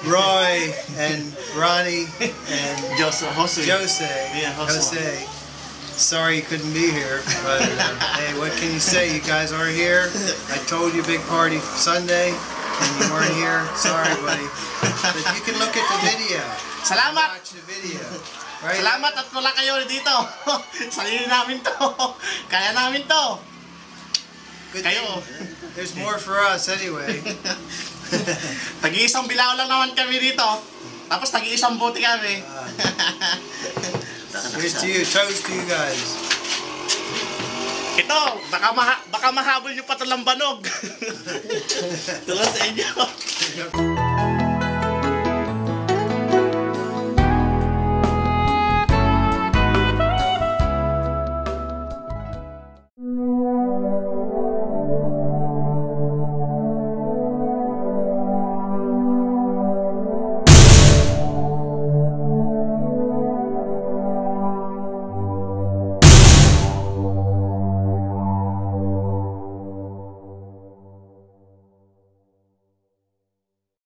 Roy and Ronnie and Jose. Yeah, Jose. Sorry you couldn't be here, but hey, what can you say? You guys aren't here. I told you big party Sunday, and you weren't here. Sorry, buddy. But you can look at the video. Salamat! Watch the video. Right? Salamat at wala kayo dito. Sarili namin to. Kaya namin to. Good Kayo. thing. There's more for us anyway. Tag-iisang bilao lang naman kami dito. Tapos tag-iisang buti kami. Here's to you. Toast to you guys. Ito, baka mahabol nyo pa ito ng banog. Tulad sa inyo.